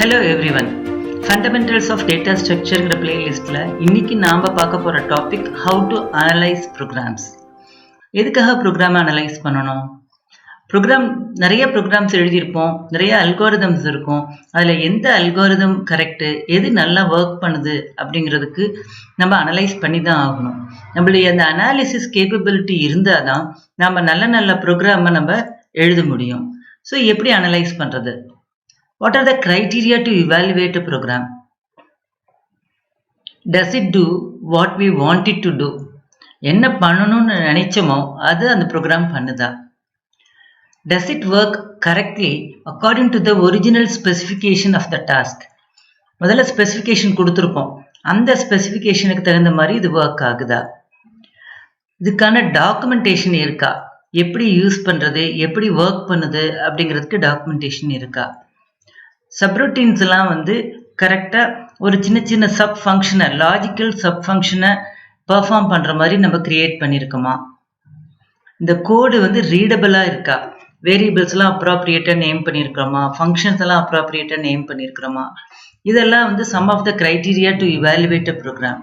Hello everyone, fundamentals of data ஸ்ட்ரக்சர்ங்கிற பிளேலிஸ்ட்டில் இன்றைக்கி நாம் பார்க்க போகிற topic how to analyse programs. எதுக்காக ப்ரோக்ராமை அனலைஸ் பண்ணணும்? நிறைய ப்ரோக்ராம்ஸ் எழுதியிருப்போம், நிறைய அல்காரிதம்ஸ் இருக்கும். அதில் எந்த அல்காரிதம் கரெக்டு, எது நல்லா ஒர்க் பண்ணுது அப்படிங்கிறதுக்கு நம்ம அனலைஸ் பண்ணி தான் ஆகணும். நம்மளுடைய அந்த அனாலிசிஸ் கேப்பபிலிட்டி இருந்தால் தான் நம்ம நல்ல ப்ரோக்ராமை நம்ம எழுத முடியும். ஸோ எப்படி அனலைஸ் பண்ணுறது? What are the criteria to evaluate a program? Does it do what we want it to do? என்ன பண்ணணும்னு நினைச்சோமோ அது அந்த ப்ரோக்ராம் பண்ணுதா? Does it work correctly according to the original specification of the task? முதல்ல specification கொடுத்துருப்போம், அந்த ஸ்பெசிஃபிகேஷனுக்கு தகுந்த மாதிரி இது ஒர்க் ஆகுதா? இதுக்கான டாக்குமெண்டேஷன் இருக்கா? எப்படி யூஸ் பண்ணுறது, எப்படி ஒர்க் பண்ணுது அப்படிங்கிறதுக்கு டாக்குமெண்டேஷன் இருக்கா? சப்ரூட்டீன்ஸ்லாம் கரெக்டாக ஒரு சின்ன சப் ஃபங்க்ஷனை, லாஜிக்கல் சப் ஃபங்க்ஷனை பெர்ஃபார்ம் பண்ணுற மாதிரி நம்ம கிரியேட் பண்ணியிருக்கோமா? இந்த கோடு ரீடபிளாக இருக்கா? வேரியபிள்ஸ்லாம் அப்ராப்ரியேட்டாக நேம் பண்ணியிருக்கிறோமா? ஃபங்க்ஷன்ஸ் எல்லாம் அப்ராப்ரியேட்டாக நேம் பண்ணியிருக்கிறோமா? இதெல்லாம் some of the criteria to evaluate a program.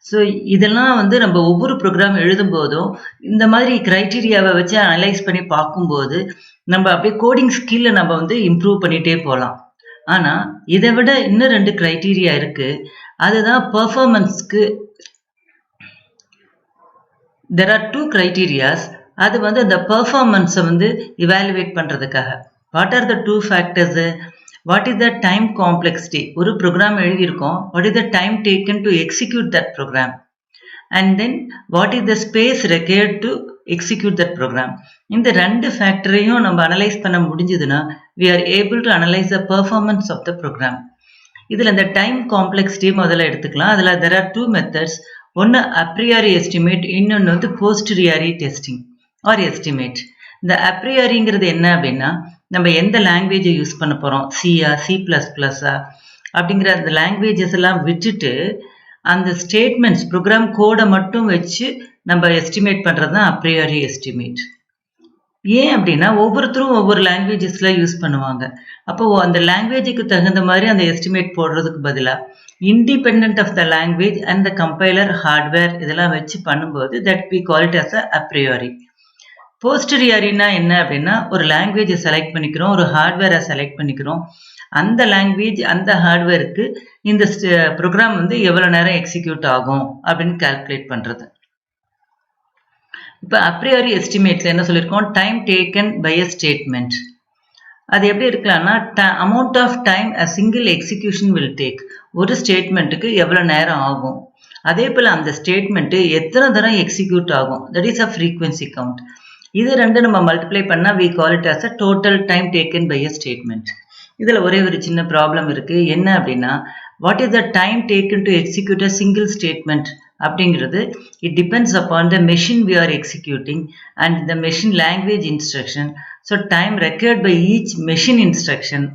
So இதெல்லாம் நம்ம ஒவ்வொரு ப்ரோக்ராம் எழுதும்போதும் இந்த மாதிரி க்ரைட்டீரியாவை வச்சு அனலைஸ் பண்ணி பார்க்கும்போது நம்ம அப்படியே கோடிங் ஸ்கில்லை நம்ம இம்ப்ரூவ் பண்ணிகிட்டே போகலாம். ஆனால் இதை விட இன்னும் 2 க்ரைட்டீரியா இருக்குது. அதுதான் பெர்ஃபார்மன்ஸ்க்கு. There are 2 criterias. அது அந்த பெர்ஃபார்மன்ஸை இவாலுவேட் பண்ணுறதுக்காக. What are the 2 factors? What is the time complexity? ஒரு ப்ரோக்ராம் எழுதியிருக்கோம், what is the time taken to execute that program? And then what is the space required to execute that program? இந்த 2 ஃபேக்டரையும் நம்ம analyse பண்ண முடிஞ்சதுன்னா we are able to analyze the performance of the program. இதில் இந்த time complexity முதல்ல எடுத்துக்கலாம். அதில் there are 2 methods. ஒன்று அப்ரியாரி எஸ்டிமேட், இன்னொன்று போஸ்டரியாரி டெஸ்டிங் ஆர் எஸ்டிமேட். இந்த அப்ரியாரிங்கிறது என்ன அப்படின்னா, நம்ம எந்த லாங்குவேஜை யூஸ் பண்ண போகிறோம், சியா, C++ஆ அப்படிங்கிற அந்த லாங்குவேஜஸ் எல்லாம் விட்டுட்டு அந்த ஸ்டேட்மெண்ட்ஸ், ப்ரோக்ராம் கோடை மட்டும் வச்சு நம்ம எஸ்டிமேட் பண்ணுறது தான் அப்ரியாரி எஸ்டிமேட். ஏன் அப்படின்னா ஒவ்வொருத்தரும் ஒவ்வொரு லாங்குவேஜஸில் யூஸ் பண்ணுவாங்க. அப்போது அந்த லாங்குவேஜுக்கு தகுந்த மாதிரி அந்த எஸ்டிமேட் போடுறதுக்கு பதிலாக independent of the language and the compiler, hardware இதெல்லாம் வச்சு பண்ணும்போது that we call it as a a priori. போஸ்டரியாரினா என்ன அப்படின்னா, ஒரு லாங்குவேஜை செலக்ட் பண்ணிக்கிறோம், ஒரு ஹார்ட்வேரை செலக்ட் பண்ணிக்கிறோம். அந்த லாங்குவேஜ், அந்த ஹார்ட்வேருக்கு இந்த ப்ரோக்ராம் எவ்வளோ நேரம் எக்ஸிக்யூட் ஆகும் அப்படின்னு கால்குலேட் பண்ணுறது. இப்போ அப்ரியாரி எஸ்டிமேட்ல என்ன சொல்லியிருக்கோம்? Time taken by a statement. அது எப்படி இருக்கலாம்னா, amount of time a single execution will take. ஒரு ஸ்டேட்மெண்ட்டுக்கு எவ்வளோ நேரம் ஆகும், அதே போல் அந்த ஸ்டேட்மெண்ட்டு எத்தனை தரம் எக்ஸிக்யூட் ஆகும், that is a frequency count. இது 2 நம்ம மல்டிப்ளை பண்ணால் we call it as a total time taken by a statement. இதில் ஒரே ஒரு சின்ன ப்ராப்ளம் இருக்குது. என்ன அப்படின்னா, what is the time taken to execute a single statement அப்படிங்கிறது it depends upon the machine we are executing and the machine language instruction. So time required by each machine instruction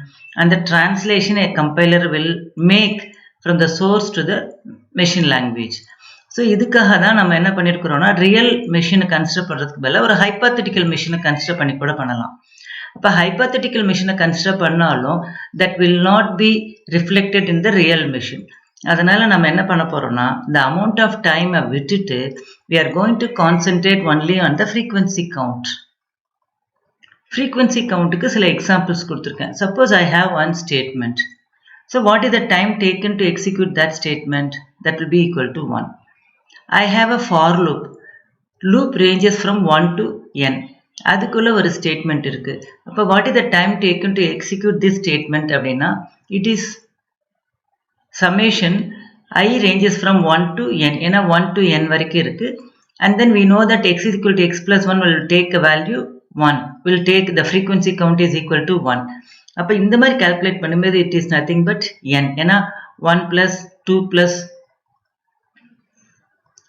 and the translation a compiler will make from the source to the machine language. So இதுக்காக தான் நம்ம என்ன பண்ணியிருக்கிறோம்னா, real மெஷினை consider பண்ணுறதுக்கு பதிலாக ஒரு ஹைப்பாத்தட்டிக்கல் மெஷினை consider பண்ணி கூட பண்ணலாம். அப்போ ஹைப்பாத்தட்டிக்கல் மெஷினை கன்சிடர் பண்ணாலும் that will not be reflected in the real machine. அதனால் நம்ம என்ன பண்ண போகிறோம்னா, இந்த அமௌண்ட் ஆஃப் டைமை விட்டுட்டு we are going to concentrate only on the frequency count. Frequency கவுண்ட்டுக்கு சில எக்ஸாம்பிள்ஸ் கொடுத்துருக்கேன். Suppose I have one statement. So what is the time taken to execute that statement? That will be equal to 1. I have a for loop. Loop ranges from 1 to n. அதுக்குள்ளே ஒரு statement இருக்குது. அப்போ what is the time taken to execute this statement அப்படின்னா, it is summation I ranges from 1 to n. ஏன்னா 1 to n வரைக்கும் இருக்குது. And then we know that x is equal to x plus 1 will take a value 1. Will take the frequency count is equal to 1. அப்போ இந்த மாதிரி calculate பண்ணும்போது it is nothing but n. ஏன்னா 1 plus 2 plus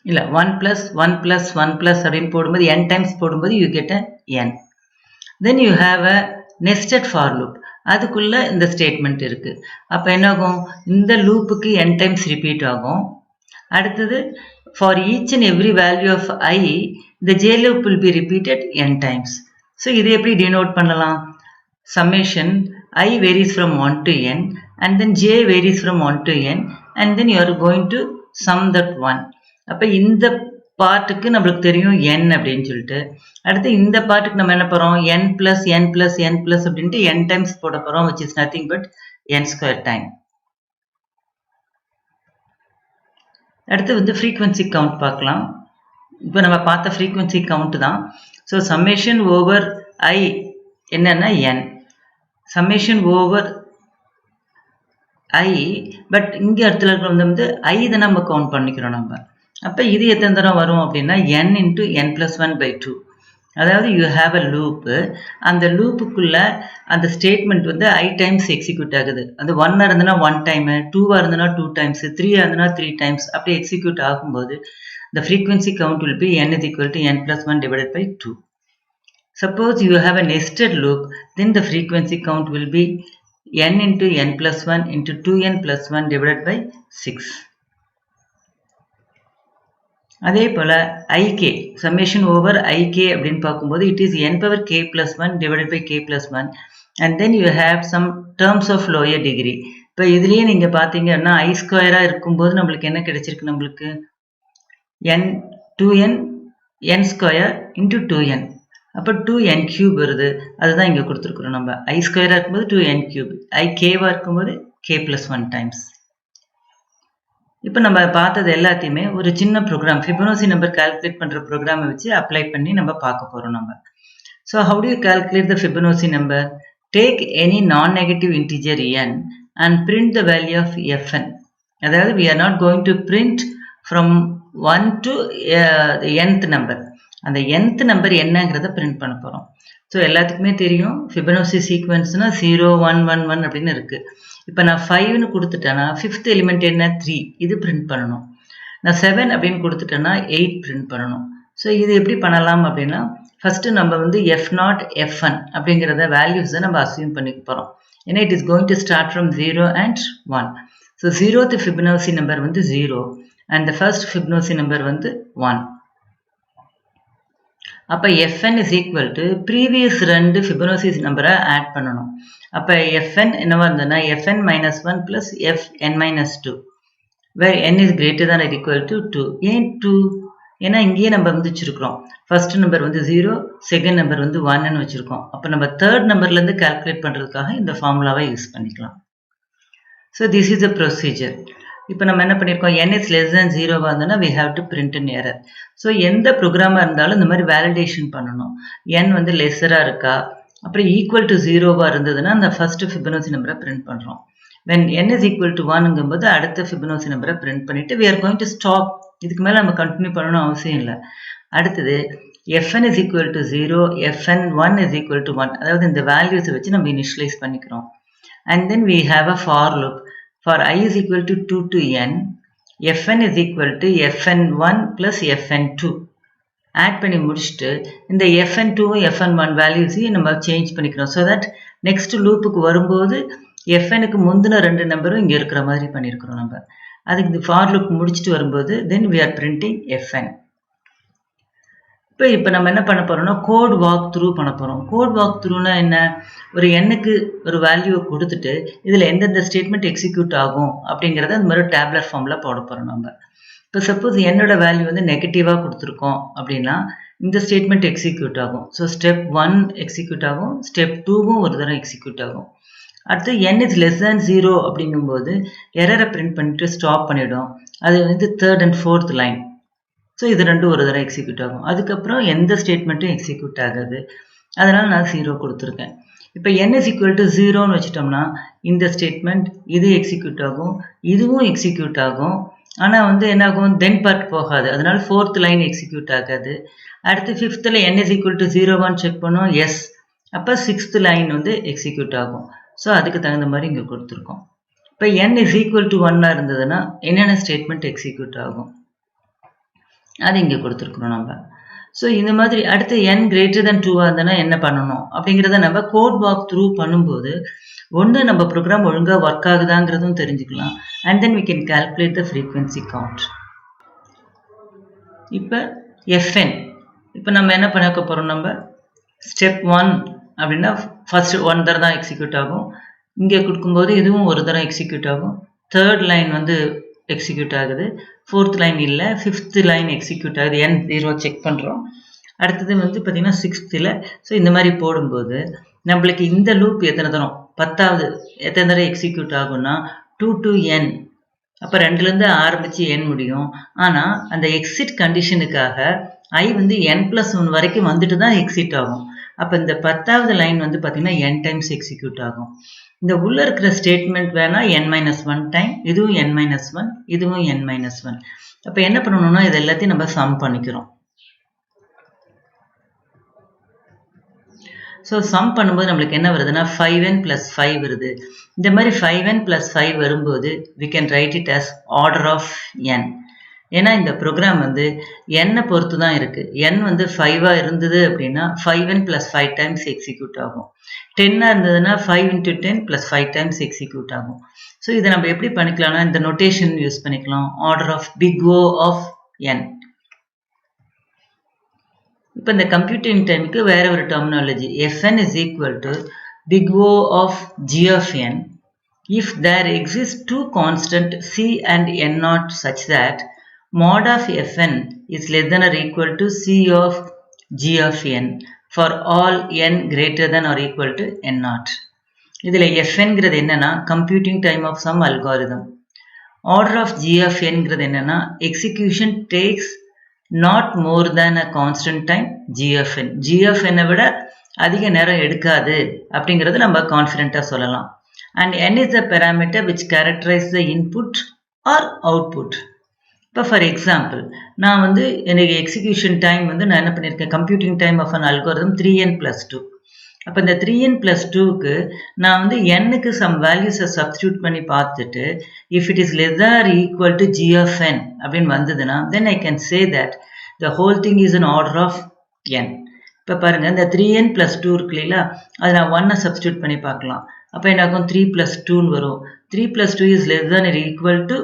இல்லை 1 plus 1 plus 1 plus அப்படின்னு போடும்போது n times போடும்போது you get a n. Then you have a nested for loop. அதுக்குள்ளே இந்த ஸ்டேட்மெண்ட் இருக்குது. அப்போ என்னாகும், இந்த லூப்புக்கு n டைம்ஸ் ரிப்பீட் ஆகும். அடுத்தது for each and every value of i இந்த j loop will be repeated n times. So இதை எப்படி டினோட் பண்ணலாம்? Summation I varies from 1 to n and then j varies from 1 to n, and then you are going to sum that 1. அப்ப இந்த பார்ட்டுக்கு நம்மளுக்கு தெரியும் n அப்படின்னு சொல்லிட்டு, அடுத்து இந்த பார்ட்டுக்கு நம்ம என்ன போறோம், n plus n plus n plus அப்படின்ட்டு n times போட போறோம், which is nothing but n square time. அடுத்து வந்து frequency count பார்க்கலாம். இப்போ நம்ம பார்த்த frequency count தான். ஸோ summation over I என்னன்னா n, summation over I, but இங்க இடத்துல இருக்கிற வந்து I தான் நம்ம கவுண்ட் பண்ணிக்கிறோம் நம்ம. அப்ப இது எத்தனை தரம் வரும் அப்படின்னா n into n plus 1 by 2. அதாவது you have a loop, அந்த லூப்புக்குள்ள அந்த ஸ்டேட்மெண்ட் வந்து I டைம்ஸ் எக்ஸிக்யூட் ஆகுது. அது 1 இருந்ததுன்னா 1 டைம், 2 இருந்ததுன்னா 2 டைம்ஸ், 3 இருந்ததுன்னா 3 டைம்ஸ் அப்படி எக்ஸிக்யூட் ஆகும்போது the frequency count will be n is equal to n plus 1 divided by 2. Suppose you have a nested loop, then the frequency count will be n into n plus 1 into 2n plus 1 divided by 6. அதே போல ik, summation over ik அப்படின்னு பார்க்கும்போது it is n power k plus 1 divided by k plus 1, and then you have some terms of lower degree. இப்போ இதுலயே நீங்க பார்த்தீங்கன்னா I ஸ்கொயரா இருக்கும்போது நம்மளுக்கு என்ன கிடைச்சிருக்கு, நம்மளுக்கு n 2n n square into 2n, அப்போ 2n கியூப் வருது. அதுதான் இங்கே கொடுத்துருக்குறோம் நம்ம. I ஸ்கொயராக இருக்கும்போது 2n கியூப், I கேவாக இருக்கும்போது k plus 1 டைம்ஸ். இப்போ நம்ம பார்த்தது எல்லாத்தையுமே ஒரு சின்ன ப்ரோக்ராம், ஃபிபொனாச்சி நம்பர் கால்குலேட் பண்ணுற ப்ரோக்ராமை வச்சு அப்ளை பண்ணி நம்ம பார்க்க போகிறோம் நம்ம. So how do you calculate the Fibonacci number? Take any non negative integer n and print the value of fn. அதாவது we are not going to print from 1 to the nth number. அந்த nth number என்னங்கிறத print பண்ண போகிறோம். So எல்லாத்துக்குமே தெரியும் ஃபிபொனாச்சி சீக்வன்ஸ்னா 0 1 1 1 அப்படின்னு இருக்கு. இப்போ நான் 5ன்னு கொடுத்துட்டேன்னா 5th எலிமெண்ட் என்ன 3, இது பிரிண்ட் பண்ணணும். நான் 7 அப்படின்னு கொடுத்துட்டேன்னா 8 பிரிண்ட் பண்ணணும். ஸோ இது எப்படி பண்ணலாம் அப்படின்னா, ஃபர்ஸ்ட் நம்ம வந்து f0 f1 அப்படிங்கிறத வேல்யூஸை நம்ம அசியூம் பண்ணிக்க போகிறோம். ஏன்னா it is going to start from 0 and 1. So 0th Fibonacci number வந்து 0 and the first Fibonacci number வந்து 1. அப்போ fn is equal to previous 2 Fibonacci நம்பரை ஆட் பண்ணணும். அப்போ fn என்னவா இருந்ததுன்னா fn minus 1 plus fn minus 2, where n is greater than or equal to 2. ஏன் 2? ஏன்னா இங்கேயே நம்ம வந்து வச்சுருக்கிறோம், ஃபர்ஸ்ட் நம்பர் வந்து 0, செகண்ட் நம்பர் வந்து 1ன்னு வச்சுருக்கோம். அப்போ நம்ம தேர்ட் நம்பர்லேருந்து கால்குலேட் பண்ணுறதுக்காக இந்த ஃபார்முலாவை யூஸ் பண்ணிக்கலாம். So this is a procedure. இப்போ நம்ம என்ன பண்ணியிருக்கோம், n is less than 0 இருந்ததுன்னா we have to print an error. So எந்த ப்ரோக்ராமாக இருந்தாலும் இந்த மாதிரி வேலிடேஷன் பண்ணணும். n வந்து லெஸராக இருக்கா, அப்புறம் ஈக்குவல் டு 0வா இருந்ததுன்னா அந்த ஃபர்ஸ்ட் ஃபிபொனாச்சி நம்பரை பிரிண்ட் பண்ணுறோம். when n is equal to 1ங்கும்போது அடுத்த ஃபிபொனாச்சி நம்பரை பிரிண்ட் பண்ணிவிட்டு we are going to stop. இதுக்கு மேலே நம்ம கண்டினியூ பண்ணணும் அவசியம் இல்லை. அடுத்தது fn is equal to 0, fn1 is equal to 1, அதாவது இந்த வேல்யூஸை வச்சு நம்ம இனிஷியலைஸ் பண்ணிக்கிறோம். and then we have a for loop. For I is equal to 2 to n, fn is equal to fn1 plus fn2. Add பண்ணி முடிச்சுட்டு இந்த fn2 fn1 வேல்யூஸையும் நம்ம சேஞ்ச் பண்ணிக்கிறோம். ஸோ தட் நெக்ஸ்ட் லூப்புக்கு வரும்போது fnக்கு முந்தின 2 நம்பரும் இங்கே இருக்கிற மாதிரி பண்ணியிருக்கிறோம் நம்ம. அதுக்கு இந்த ஃபார் லூப் முடிச்சுட்டு வரும்போது தென் we are printing fn. இப்போ நம்ம என்ன பண்ண போகிறோம்னா கோட் வாக் த்ரூ பண்ண போகிறோம். கோட் வாக் த்ரூனா என்ன, ஒரு எண்ணுக்கு ஒரு வேல்யூவை கொடுத்துட்டு இதில் எந்தெந்த ஸ்டேட்மெண்ட் எக்ஸிக்யூட் ஆகும் அப்படிங்கிறத அந்த மாதிரி டேப்லர் ஃபார்மில் போட போகிறோம் நம்ம. இப்போ சப்போஸ் என்னோட வேல்யூ வந்து நெகட்டிவாக கொடுத்துருக்கோம் அப்படின்னா இந்த ஸ்டேட்மெண்ட் எக்ஸிக்யூட் ஆகும். ஸோ ஸ்டெப் 1 எக்ஸிக்யூட் ஆகும், ஸ்டெப் 2வும் ஒரு தடவை எக்ஸிக்யூட் ஆகும். அடுத்து n is less than 0 அப்படிங்கும்போது எரரை பிரிண்ட் பண்ணிட்டு ஸ்டாப் பண்ணிவிடும். அது வந்து third and fourth line. So இது ரெண்டும் ஒரு தடவை எக்ஸிக்யூட் ஆகும். அதுக்கப்புறம் எந்த ஸ்டேட்மெண்ட்டும் எக்ஸிக்யூட் ஆகாது. அதனால் நான் 0 கொடுத்துருக்கேன். இப்போ n is equal to 0ன்னு வச்சுட்டோம்னா இந்த ஸ்டேட்மெண்ட் இது எக்ஸிக்யூட் ஆகும், இதுவும் எக்ஸிக்யூட் ஆகும். ஆனால் வந்து என்ன ஆகும், தென் பார்ட் போகாது. அதனால ஃபோர்த் லைன் எக்ஸிக்யூட் ஆகாது. அடுத்து ஃபிஃப்த்தில் n is equal to 0 check பண்ணோம், எஸ். அப்போ 6th லைன் வந்து எக்ஸிக்யூட் ஆகும். ஸோ அதுக்கு தகுந்த மாதிரி இங்கே கொடுத்துருக்கோம். இப்போ n is equal to 1 இருந்ததுன்னா என்னென்ன ஸ்டேட்மெண்ட் எக்ஸிக்யூட் ஆகும் அது இங்கே கொடுத்துருக்குறோம் நம்ம. ஸோ இந்த மாதிரி அடுத்து n greater than 2 இருந்ததுன்னா என்ன பண்ணணும் அப்படிங்கிறத நம்ம கோட் வாக் த்ரூ பண்ணும்போது ஒன்று நம்ம ப்ரோக்ராம் ஒழுங்காக ஒர்க் ஆகுதாங்கிறதும் தெரிஞ்சுக்கலாம். And then we can calculate the frequency count. இப்போ fn இப்போ நம்ம என்ன பண்ண போகிறோம், நம்ம ஸ்டெப் 1 அப்படின்னா ஃபர்ஸ்ட் 1 தடவை தான் எக்ஸிக்யூட் ஆகும். இங்கே கொடுக்கும்போது இதுவும் ஒரு தரம் எக்ஸிக்யூட் ஆகும். தேர்ட் லைன் வந்து எக்ஸிக்யூட் ஆகுது. ஃபோர்த் லைன் இல்லை, ஃபிஃப்த் லைன் எக்ஸிக்யூட் ஆகுது. N0 செக் பண்ணுறோம். அடுத்தது வந்து பார்த்தீங்கன்னா சிக்ஸ்த்தில். ஸோ இந்த மாதிரி போடும்போது நம்மளுக்கு இந்த லூப் எத்தனை தரம், 10வது எத்தனை தடவை எக்ஸிக்யூட் ஆகும்னா 2 to n. அப்போ 2லேருந்து ஆரம்பித்து n முடியும். ஆனால் அந்த எக்ஸிட் கண்டிஷனுக்காக i வந்து n+1 வரைக்கும் வந்துட்டு தான் எக்ஸிட் ஆகும். அப்போ இந்த 10வது லைன் வந்து பார்த்தீங்கன்னா n டைம்ஸ் எக்ஸிக்யூட் ஆகும். இந்த உள்ள இருக்கிற ஸ்டேட்மெண்ட் வேணா n-1 டைம், இதுவும் n-1, இதுவும் n-1. அப்போ என்ன பண்ணணும்னா இது எல்லாத்தையும் நம்ம சம் பண்ணிக்கிறோம். ஸோ சம் பண்ணும்போது நம்மளுக்கு என்ன வருதுன்னா 5n + 5 வருது. இந்த மாதிரி 5n + 5 வரும்போது we can write it as order of n. ஏன்னா இந்த ப்ரோக்ராம் வந்து n பொறுத்து தான் இருக்கு. n வந்து 5ஆ இருந்தது அப்படின்னா 5n + 5 டைம்ஸ் எக்ஸிக்யூட் ஆகும். 10ஆ இருந்ததுன்னா 5 × 10 + 5 டைம்ஸ் எக்ஸிக்யூட் ஆகும். ஸோ இதை நம்ம எப்படி பண்ணிக்கலாம்னா இந்த நோட்டேஷன் யூஸ் பண்ணிக்கலாம். Order of big O of n. இப்போ இந்த கம்ப்யூட்டிங் டைமுக்கு வேற ஒரு terminology. Fn is equal to big O of g of n if there exist two constant c and n0 such that mod of Fn is less than or equal to c of g of n for all n greater than or equal to n0. இதில் Fnங்கிறது என்னன்னா computing time of some algorithm. Order of g of nங்கிறது என்னன்னா execution takes not more than a constant time g of n. g of n விட அதிக நேரம் எடுக்காது அப்படிங்கிறது நம்ம கான்ஃபிடென்ட்டா சொல்லலாம். And n is the parameter which characterizes the input or output. இப்போ for example நான் வந்து எனக்கு எக்ஸிக்யூஷன் டைம் வந்து நான் என்ன பண்ணியிருக்கேன், computing time of an algorithm 3n + 2. அப்போ இந்த 3n + 2க்கு நான் வந்து n-க்கு சம் வேல்யூஸை சப்ஸ்டியூட் பண்ணி பார்த்துட்டு if it is less than or equal to g of n அப்படின்னு வந்ததுன்னா then I can say that the whole thing is an order of n. இப்போ பாருங்கள் இந்த 3n + 2 இருக்கு இல்லைங்களா, அதை நான் 1-ஐ சப்ஸ்டியூட் பண்ணி பார்க்கலாம். அப்போ என்ன ஆகும், 3 + 2ன்னு வரும். 3 + 2 is less than or equal to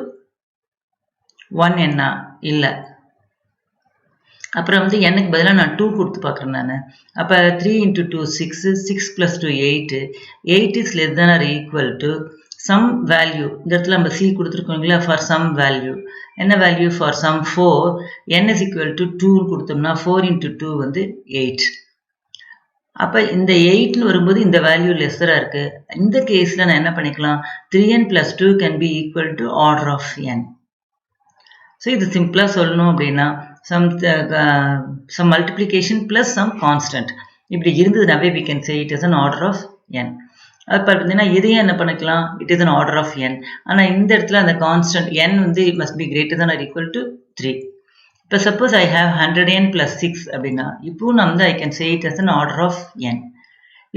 1 என்ன இல்லை. அப்புறம் வந்து n-க்கு பதிலாக நான் 2 கொடுத்து பார்க்குறேன் நான். அப்போ 3 × 2 6, 6 + 2 8, 8 is less than or equal to some value. இந்த இடத்துல நம்ம c கொடுத்துருக்கோங்களா, ஃபார் சம் வேல்யூ. என்ன value, for some 4 n is equal to 2 கொடுத்தோம்னா 4 × 2 வந்து 8. அப்போ இந்த 8ன்னு வரும்போது இந்த வேல்யூ லெஸ்ஸராக இருக்குது. இந்த கேஸில் நான் என்ன பண்ணிக்கலாம், 3n + 2 can be equal to order of n. So இது சிம்பிளாக சொல்லணும் அப்படின்னா some multiplication plus some constant இப்படி இருந்ததுனாவே we can say it as an order of n. அப்போ பார்த்தீங்கன்னா இதையும் என்ன பண்ணிக்கலாம், it is an order of n. ஆனால் இந்த இடத்துல அந்த கான்ஸ்டன்ட் n வந்து it must be greater than or equal to 3. இப்போ சப்போஸ் ஐ ஹேவ் 100n + 6 அப்படின்னா இப்போவும் நான் வந்து ஐ can say it as an order of n.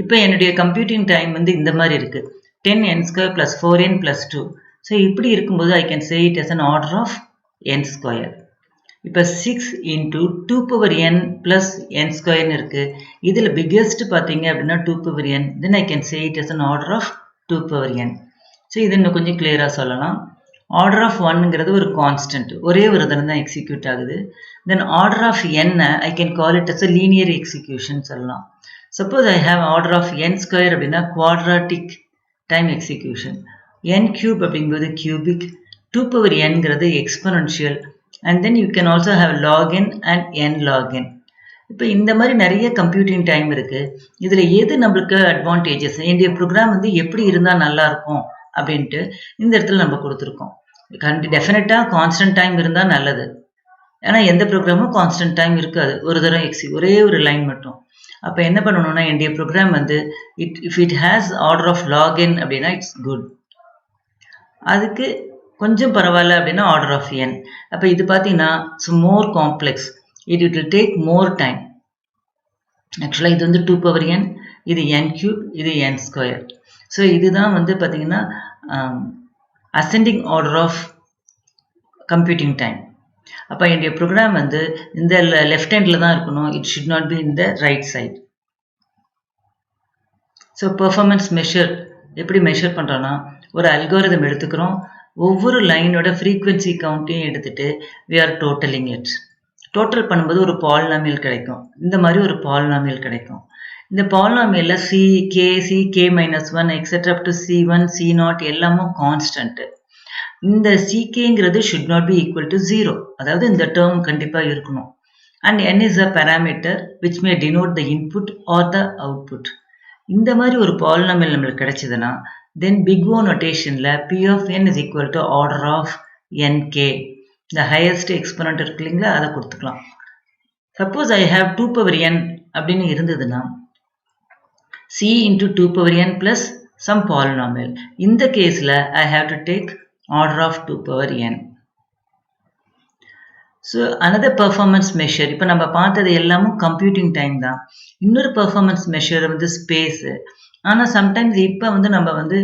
இப்போ என்னுடைய கம்ப்யூட்டிங் டைம் வந்து இந்த மாதிரி இருக்குது, 10n² + 4n + 2. ஸோ இப்படி இருக்கும்போது ஐ can say it as an order of n². இப்போ 6 × 2n + n² இருக்கு. இதில் பிக்கெஸ்ட் பார்த்தீங்க அப்படின்னா 2n. Then I can say it as an order of 2n. So இது இன்னும் கொஞ்சம் கிளியராக சொல்லலாம். ஆர்டர் ஆஃப் 1ங்கிறது ஒரு கான்ஸ்டன்ட், ஒரே ஒரு தடவை தான் எக்ஸிக்யூட் ஆகுது. Then order of n I can call it as a linear execution சொல்லலாம். Suppose I have order of n² அப்படின்னா குவாட்ராட்டிக் டைம் எக்ஸிக்யூஷன். n³ அப்படிங்கிறது கியூபிக், 2n-ங்கிறது exponential, and then you can also have log n and n log n. இப்போ இந்த மாதிரி நிறைய computing time இருக்குது. இதில் எது நம்மளுக்கு அட்வான்டேஜஸ், என்னுடைய ப்ரோக்ராம் வந்து எப்படி இருந்தால் நல்லாயிருக்கும் அப்படின்ட்டு இந்த இடத்துல நம்ம கொடுத்துருக்கோம். டெஃபினட்டாக கான்ஸ்டன்ட் டைம் இருந்தால் நல்லது. ஏன்னா எந்த ப்ரோக்ராமும் கான்ஸ்டன்ட் டைம் இருக்காது, ஒரு தடவை ஒரே ஒரு லைன் மட்டும். அப்போ என்ன பண்ணணும்னா என்னுடைய ப்ரோக்ராம் வந்து if it has order of log n அப்படின்னா இட்ஸ் குட். அதுக்கு கொஞ்சம் பரவாயில்ல அப்படின்னா ஆர்டர் ஆஃப் n. அப்போ இது பார்த்தீங்கன்னா it's more complex, it will take more time. ஆக்சுவலாக இது வந்து 2n, இது n³, இது n². ஸோ இதுதான் வந்து பார்த்தீங்கன்னா ascending order of computing time. அப்போ என்னுடைய ப்ரோக்ராம் வந்து இந்த லெஃப்ட் ஹேண்டில் தான் இருக்கணும், it should not be in the right side. So performance measure எப்படி மெஷர் பண்ணுறோன்னா, ஒரு அல்காரிதம் எடுத்துக்கிறோம், ஒவ்வொரு லைனோட ஃப்ரீக்வன்சி கவுண்ட்டையும் எடுத்துகிட்டு we are totaling it. Total பண்ணும்போது ஒரு பாலினாமியல் கிடைக்கும், இந்த மாதிரி ஒரு பாலினாமியல் கிடைக்கும். இந்த பாலினாமியல்ல ck minus 1 etc up to c1 c0 எல்லாமும் கான்ஸ்டன்ட். இந்த ckங்கிறது should not be equal to 0. அதாவது இந்த டேர்ம் கண்டிப்பா இருக்கணும். And n is a parameter which may denote the input or the output. இந்த மாதிரி ஒரு பாலினாமியல் நம்மளுக்கு கிடைச்சதுன்னா then big O notationல p of n is equal to order of nk. the highest exponent இருக்கு இல்லைங்களா, அதை கொடுத்துக்கலாம். Suppose I have 2 power n அப்படின்னு இருந்ததுன்னா c into 2 power n plus some polynomial. இந்த கேஸ்ல I have to take order of 2 power n. So another performance measure, இப்போ நம்ம பார்த்தது எல்லாமும் computing time தான். இன்னொரு performance measure வந்து space. ஆனால் sometimes இப்போ வந்து நம்ம வந்து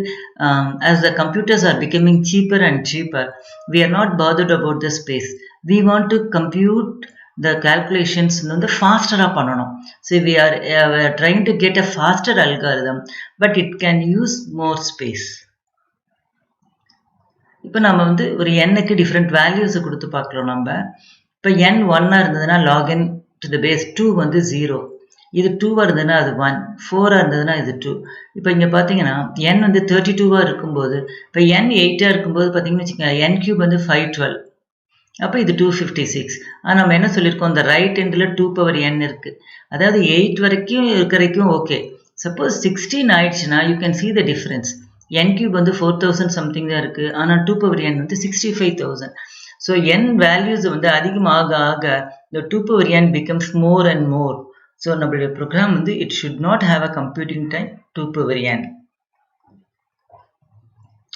as the computers are becoming cheaper and cheaper, we are not bothered about the space. We want to compute the calculations வந்து faster பண்ணணும். So we are trying to get a faster algorithm, but it can use more space. இப்போ நம்ம வந்து ஒரு nக்கு different values கொடுத்து பார்க்கலாம். நம்ம இப்போ n 1 இருந்ததுன்னா log n to the base 2 வந்து 0. இது 2 இருந்ததுன்னா அது 1, 4 இருந்ததுன்னா இது 2. இப்போ இங்கே பார்த்தீங்கன்னா n வந்து 32 இருக்கும்போது, இப்போ n 8 இருக்கும்போது பார்த்தீங்கன்னு வச்சுக்கோங்க, n cube வந்து 512. அப்போ இது 256. ஆனால் நம்ம என்ன சொல்லியிருக்கோம், இந்த ரைட் எண்டில் 2 power n இருக்கு. அதாவது 8 வரைக்கும் இருக்கிற ஓகே. சப்போஸ் 16 ஆயிடுச்சுன்னா you can see the difference. n cube வந்து 4000 சம்திங் தான் இருக்கு, ஆனால் 2 power n வந்து 65,000. ஸோ n வேல்யூஸ் வந்து அதிகமாக ஆக the 2 power n becomes more and more. So நம்மளுடைய ப்ரோக்ராம் வந்து it should not have a computing time 2 power n.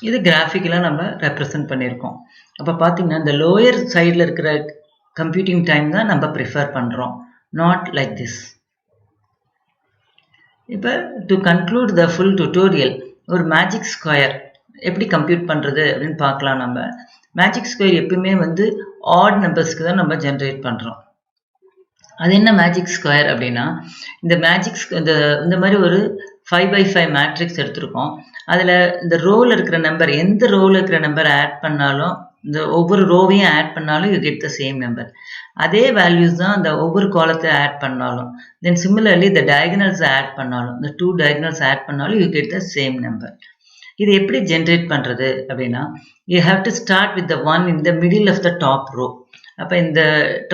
இது கிராஃபிக்கலாக நம்ம ரெப்ரசன்ட் பண்ணியிருக்கோம். அப்போ பார்த்தீங்கன்னா இந்த லோயர் சைடில் இருக்கிற கம்ப்யூட்டிங் டைம் தான் நம்ம ப்ரிஃபர் பண்ணுறோம், நாட் லைக் திஸ். இப்போ to conclude the full tutorial, ஒரு மேஜிக் ஸ்கொயர் எப்படி கம்ப்யூட் பண்ணுறது அப்படின்னு பார்க்கலாம். நம்ம மேஜிக் ஸ்கொயர் எப்பவுமே வந்து ஆட் நம்பர்ஸ்க்கு தான் நம்ம ஜென்ரேட் பண்ணுறோம். அது என்ன மேஜிக் ஸ்கொயர் அப்படின்னா, இந்த இந்த மாதிரி ஒரு 5x5 மேட்ரிக்ஸ் எடுத்திருக்கோம். அதில் இந்த ரோவில் இருக்கிற நம்பர், எந்த ரோவில் இருக்கிற நம்பர் ஆட் பண்ணாலும், இந்த ஒவ்வொரு ரோவையும் ஆட் பண்ணாலும் you get the same number. அதே வேல்யூஸ் தான் இந்த ஒவ்வொரு காலத்தை ஆட் பண்ணாலும், தென் சிமிலர்லி இந்த டயகனல்ஸ் ஆட் பண்ணாலும், இந்த 2 டயகனல்ஸ் ஆட் பண்ணாலும் you get the same number. இது எப்படி ஜென்ரேட் பண்ணுறது அப்படின்னா, you have to start with the 1 in the middle of the top row. அப்போ இந்த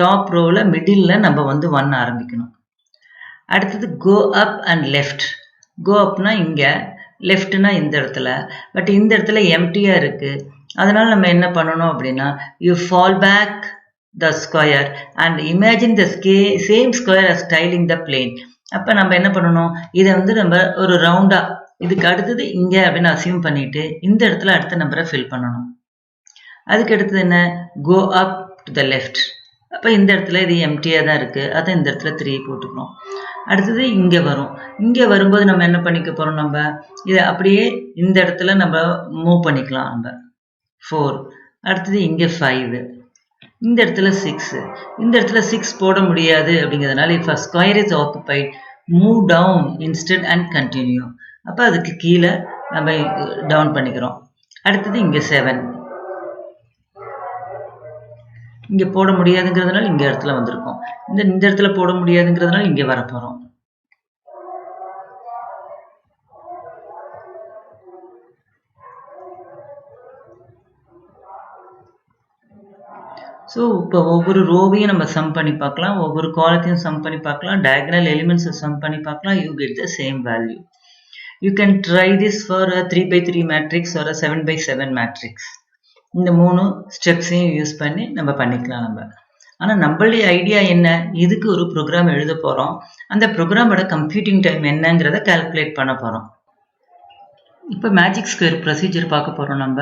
டாப் ரோவில் மிடில் நம்ம வந்து 1 ஆரம்பிக்கணும். அடுத்தது கோ அப் அண்ட் லெஃப்ட். கோ அப்னா இங்கே, லெஃப்ட்னா இந்த இடத்துல. பட் இந்த இடத்துல எம்டியாக இருக்குது. அதனால் நம்ம என்ன பண்ணணும் அப்படின்னா, you fall back the square and imagine the same square as styling the plane. அப்போ நம்ம என்ன பண்ணணும், இதை வந்து நம்ம ஒரு ரவுண்டாக, இதுக்கு அடுத்தது இங்கே அப்படின்னு அசியூம் பண்ணிட்டு இந்த இடத்துல அடுத்த நம்பரை ஃபில் பண்ணணும். அதுக்கு அடுத்தது என்ன, கோ அப் டு த லெஃப்ட். அப்போ இந்த இடத்துல இது எம்டியாக தான் இருக்குது, அதை இந்த இடத்துல 3 போட்டுக்கணும். அடுத்தது இங்கே வரும். இங்கே வரும்போது நம்ம என்ன பண்ணிக்க போகிறோம், நம்ம இதை அப்படியே இந்த இடத்துல நம்ம மூவ் பண்ணிக்கலாம். நம்ம 4, அடுத்தது இங்கே 5, இந்த இடத்துல 6. இந்த இடத்துல 6 போட முடியாது அப்படிங்கிறதுனால if a square is occupied, move down instead and continue. அப்போ அதுக்கு கீழே நம்ம டவுன் பண்ணிக்கிறோம். அடுத்தது இங்கே 7, இங்கே போட முடியாதுங்கிறதுனால இங்கே இடத்துல வந்திருக்கோம். இந்த இடத்துல போட முடியாதுங்கிறதுனால இங்கே வரப்போகிறோம். ஸோ இப்போ ஒவ்வொரு ரோவையும் நம்ம சம் பண்ணி பார்க்கலாம், ஒவ்வொரு காலத்தையும் சம் பண்ணி பார்க்கலாம், டயகனல் எலிமெண்ட்ஸை சம் பண்ணி பார்க்கலாம். You get the same value. You can try this for a 3x3 matrix or 7x7 matrix. இந்த 3 ஸ்டெப்ஸையும் யூஸ் பண்ணி நம்ம பண்ணிக்கலாம். நம்ம ஆனால் நம்மளுடைய ஐடியா என்ன, இதுக்கு ஒரு ப்ரோக்ராம் எழுத போகிறோம். அந்த ப்ரோக்ராமோட கம்ப்யூட்டிங் டைம் என்னங்கிறத கால்குலேட் பண்ண போகிறோம். இப்போ மேஜிக் ஸ்கொயர் ப்ரொசீஜர் பார்க்க போகிறோம்.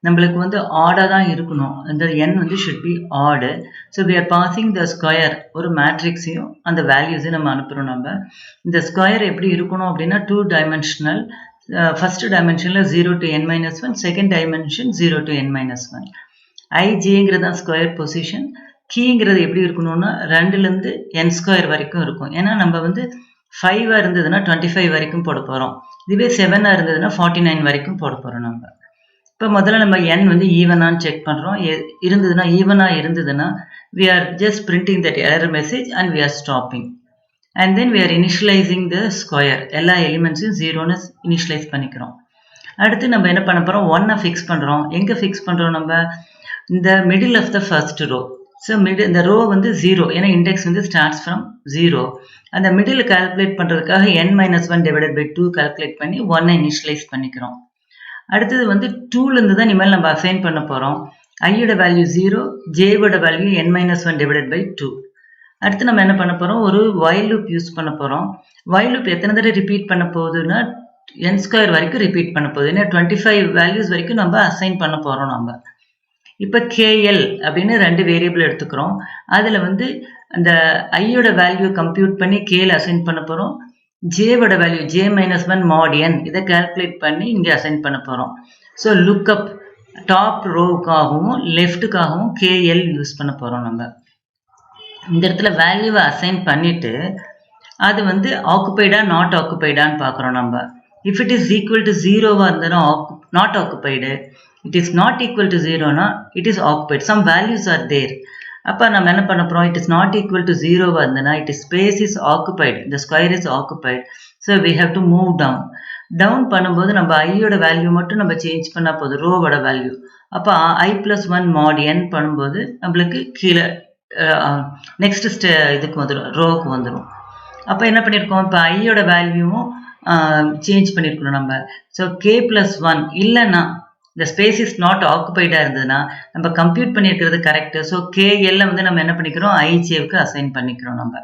நம்மளுக்கு வந்து ஆடாக தான் இருக்கணும். இந்த n வந்து should be odd. So we are passing the square, ஒரு மேட்ரிக்ஸையும் அந்த வேல்யூஸையும் நம்ம அனுப்புகிறோம். நம்ம இந்த ஸ்கொயர் எப்படி இருக்கணும் அப்படின்னா 2 டைமென்ஷனல். ஃபர்ஸ்ட் டைமென்ஷனில் 0 to n-1, second dimension 0 to n-1. ijங்கிறது தான் ஸ்கொயர் பொசிஷன். கீங்கிறது எப்படி இருக்கணும்னா 2லேருந்து n² வரைக்கும் இருக்கும். ஏன்னா நம்ம வந்து 5 இருந்ததுன்னா 25 வரைக்கும் போட போகிறோம். இதுவே 7 இருந்ததுன்னா 49 வரைக்கும் போட போகிறோம். நம்ம இப்போ முதல்ல நம்ம n வந்து ஈவனான்னு செக் பண்ணுறோம். ஈவனாக இருந்ததுன்னா we are just printing that error message and we are stopping. and then we are initializing the square. எல்லா எலிமெண்ட்ஸையும் 0ன்னு இனிஷியலைஸ் பண்ணிக்கிறோம். அடுத்து நம்ம என்ன பண்ண போகிறோம், 1 ஃபிக்ஸ் பண்ணுறோம். எங்கே ஃபிக்ஸ் பண்ணுறோம் நம்ம, இந்த middle of the first row. So இந்த ரோ வந்து 0, ஏன்னா இண்டெக்ஸ் வந்து ஸ்டார்ட்ஸ் ஃப்ரம் 0. அந்த மிடில் கால்குலேட் பண்ணுறதுக்காக n-1 டிவைடட் பை 2 கால்குலேட் பண்ணி 1 இனிஷியலைஸ் பண்ணிக்கிறோம். அடுத்தது வந்து 2லேருந்து தான் இனிமேல் நம்ம அசைன் பண்ண போகிறோம். ஐயோட வேல்யூ 0, ஜேவோட வேல்யூ n-1 டிவைடட் பை 2. அடுத்து நம்ம என்ன பண்ண போகிறோம், ஒரு while loop யூஸ் பண்ண போகிறோம். while loop எத்தனை தடவை ரிப்பீட் பண்ண போகுதுன்னா n² வரைக்கும் ரிப்பீட் பண்ண போகுது. ஏன்னா 25 வேல்யூஸ் வரைக்கும் நம்ம அசைன் பண்ண போகிறோம். நம்ம இப்போ KL அப்படின்னு 2 வேரியபிள் எடுத்துக்கிறோம். அதில் வந்து அந்த ஐயோட வேல்யூ கம்ப்யூட் பண்ணி கேல அசைன் பண்ண போகிறோம். ஜேவோட வேல்யூ j-1 mod n இதை கால்குலேட் பண்ணி இங்கே அசைன் பண்ண போகிறோம். ஸோ லுக்அப் டாப் ரோவுக்காகவும் லெஃப்ட்டுக்காகவும் KL யூஸ் பண்ண போகிறோம். நம்ம இந்த இடத்துல வேல்யூவை அசைன் பண்ணிட்டு அது வந்து ஆக்குபைடா நாட் ஆக்குபைடான்னு பார்க்குறோம். நம்ம if it is equal to 0வாக இருந்ததுன்னா not occupied, it is not equal to 0னா it is occupied. Some values are there. அப்போ நம்ம என்ன பண்ண போகிறோம், it is not equal to 0வாக இருந்ததுன்னா it is space is occupied, இந்த square is occupied. So we have to move down. Down பண்ணும்போது நம்ம ஐயோட வேல்யூ மட்டும் நம்ம சேஞ்ச் பண்ணால் போதும், ரோவோட வேல்யூ. அப்போ i+1 mod n பண்ணும்போது நம்மளுக்கு கீழே நெக்ஸ்ட் இதுக்கு வந்துடும், ரோவுக்கு வந்துடும். அப்போ என்ன பண்ணியிருக்கோம், இப்போ ஐயோட வேல்யூவும் சேஞ்ச் பண்ணியிருக்கணும் நம்ம. ஸோ k+1 இல்லைன்னா இந்த ஸ்பேஸ் இஸ் நாட் ஆக்குபைடாக இருந்ததுன்னா நம்ம கம்ப்யூட் பண்ணியிருக்கிறது கரெக்டு. ஸோ KL வந்து நம்ம என்ன பண்ணிக்கிறோம், IJவுக்கு அசைன் பண்ணிக்கிறோம். நம்ம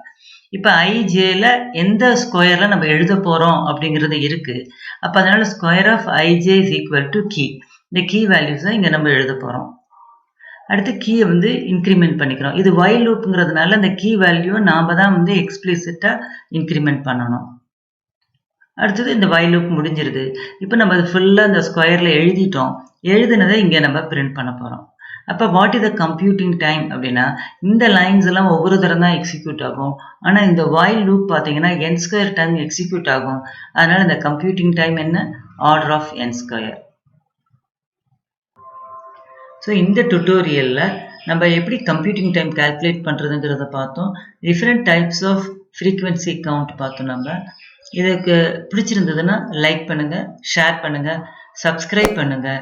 இப்போ IJல எந்த ஸ்கொயரில் நம்ம எழுத போகிறோம் அப்படிங்கிறது இருக்குது. அப்போ அதனால square of IJ is equal to key. இந்த கீ வேல்யூஸை இங்கே நம்ம எழுத போகிறோம். அடுத்து கீயை வந்து இன்க்ரிமெண்ட் பண்ணிக்கிறோம். இது while loopங்கிறதுனால இந்த கீ வேல்யூவை நாம் தான் வந்து எக்ஸ்பிளிசிட்டாக இன்க்ரிமெண்ட் பண்ணணும். அடுத்தது இந்த while loop முடிஞ்சிருது. இப்போ நம்ம அது ஃபுல்லாக இந்த ஸ்கொயரில் எழுதிட்டோம். எழுதுனதை இங்கே நம்ம பிரிண்ட் பண்ண போகிறோம். அப்போ what is the computing time அப்படின்னா, இந்த லைன்ஸ் எல்லாம் ஒவ்வொரு தரம் தான் எக்ஸிக்யூட் ஆகும். ஆனால் இந்த while loop பார்த்தீங்கன்னா n² டைம் எக்ஸிக்யூட் ஆகும். அதனால் இந்த கம்ப்யூட்டிங் டைம் என்ன, ஆர்டர் ஆஃப் n². ஸோ இந்த டுட்டோரியலில் நம்ம எப்படி கம்ப்யூட்டிங் டைம் கால்குலேட் பண்ணுறதுங்கிறத பார்த்தோம். Different types of frequency count பார்த்தோம். நம்ம இதுக்கு பிடிச்சிருந்ததுன்னா லைக் பண்ணுங்கள், ஷேர் பண்ணுங்கள், சப்ஸ்கிரைப் பண்ணுங்கள்.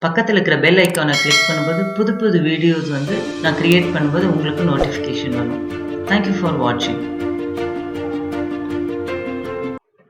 பக்கத்தில் இருக்கிற பெல் ஐக்கானை கிளிக் பண்ணும்போது புது புது வீடியோஸ் வந்து நான் க்ரியேட் பண்ணும்போது உங்களுக்கு நோட்டிஃபிகேஷன் வரும். தேங்க்யூ ஃபார் வாட்சிங்.